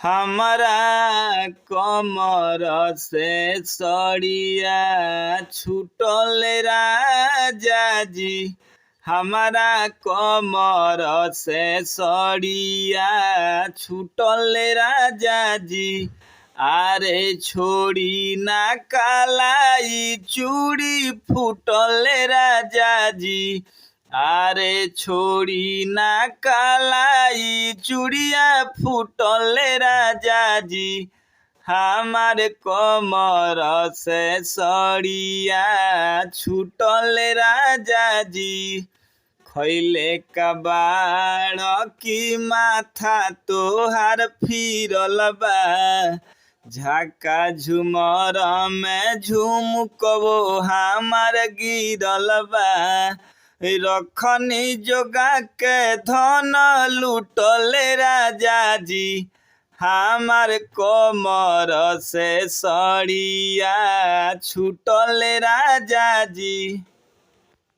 हमरा कमर से सड़िया छूटल राजा जी। हमरा कमर से सड़िया छूटल राजा जी। आरे छोड़ी ना कालाई चूड़ी फूटल राजा जी। आरे छोड़ी ना कालाई चूड़िया फूटल राजा जी। हमार कमर से सड़िया छूटल राजा जी। खैले कबाड़ की माथा तोहार फिरल बा। झाका झुमर में झुमकबो हमार गिरल बा। रखनी जोगा के धन लूटल राजा जी। हमार कमर से सड़िया छूटल राजा जी।